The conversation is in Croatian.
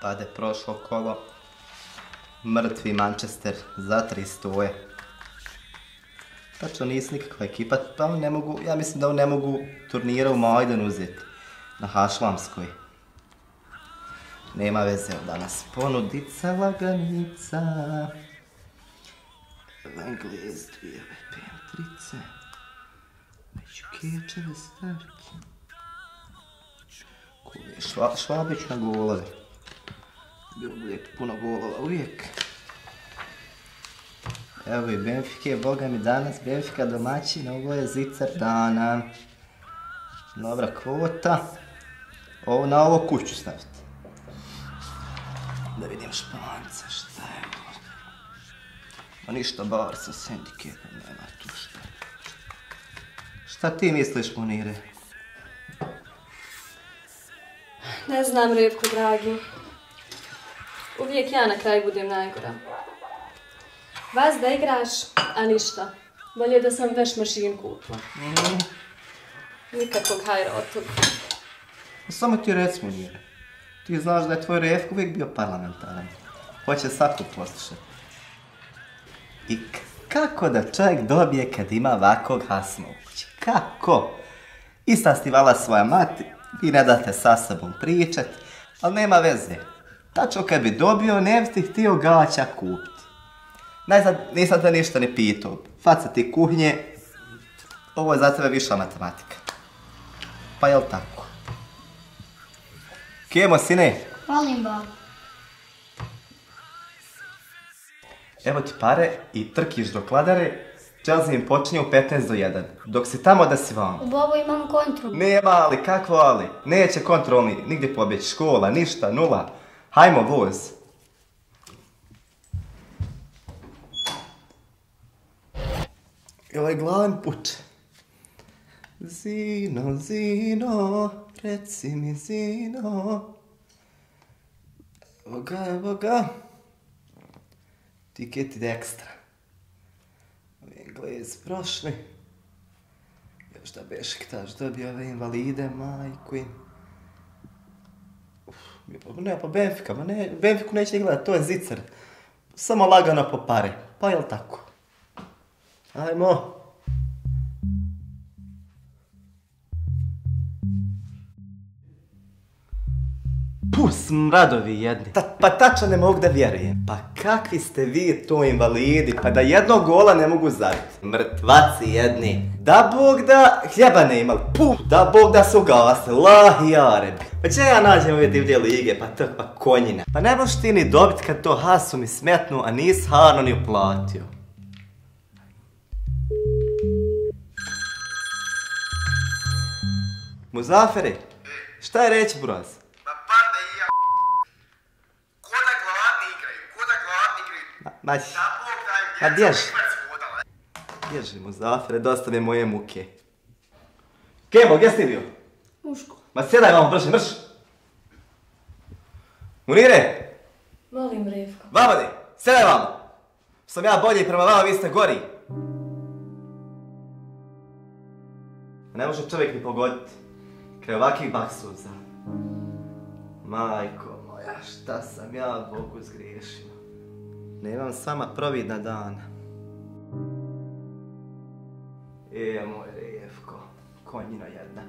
Pade prošlo kolo. Mrtvi Manchester za 300. Tačno nisu nikakva ekipa, pa ne mogu, ja mislim da ne mogu turnira u Majdan uzeti. Na Hašlamskoj. Nema veze, danas ponudica laganica. Englez, 2 PM3. Već kečeve staviti. Švabić na golove. Bilo uvijek puno golova, uvijek. Evo i Benfike, boga mi danas, Benfika domaćina, ovo je zicar dana. Dobra kvota. Na ovo kuću staviti. Da vidim Španca, šta je ovo? Ma ništa, bar sa sindiketom, nema tu šta. Šta ti misliš, Munire? Ne znam, Revko, dragi. Uvijek ja na kraju budem najgora. Vas da igraš, a ništa. Bolje da sam veš mašin kupila. Nikakvog hajra od toga. Samo ti reci, Munire. Ti znaš da je tvoj Revko uvijek bio parlamentaran. Hoće svako poslušati. I kako da čovjek dobije kad ima ovakvog Hasma u kući? Kako? Ista stivala svoja mati, vi ne date sa sobom pričat, ali nema veze. Tačno kad bi dobio, ne bi ti htio gaća kupiti. Najzad nisam te ništa ne pitao. Faca ti kuhnje, ovo je za tebe viša matematika. Pa jel tako? Kemo, sine? Volim babu. Evo ti pare i trkiš do kladare, Chelsea im počinje u 15 do 1. Dok si tamo da si vamo. U babu imam kontru. Nema ali, kakvo ali? Neće kontrolni, nigdje pobjeći, škola, ništa, nula. Hajmo, voz. I ovaj glavan puče. Zino, Zino, reci mi Zino. Evo ga. Tiketi ekstra. Englez prošli. Još da Bešik taš dobio ove invalide, majku im. Ne, pa Benfika, ma ne, Benfiku neće gledat, to je zicar. Samo lagano po pare, pa jel tako? Ajmo. Smradovi jedni. Pa tačno ne mogu da vjerujem. Pa kakvi ste vi to invalidi, pa da jednog gola ne mogu zabiti. Mrtvaci jedni. Da Bog da hljeba ne imali. Da Bog da su ugasli. Lahi jarebi. Pa če ja nađem ove divlje lige, pa to pa konjina. Pa ne možeš ti ni dobit kad to Hasu mi smetnu, a nis Harno ni uplatio. Muzafere, šta je reći, buraz? Maći, pa bježi Muzafere, dosta mi je moje muke. Kemo, gdje si ti bio? Muško. Ma sjedaj vamo, brže, mrš! Munire! Volim, Revko. Vamadi, sjedaj vamo! Sam ja bolji prema vama, vi ste gori. Ne može čovjek ni pogoditi. Kraj ovakvih baksuza. Majko moja, šta sam ja Bogu zgriješio. Nemam sama providna dana. Moj Revko, konjino jedna.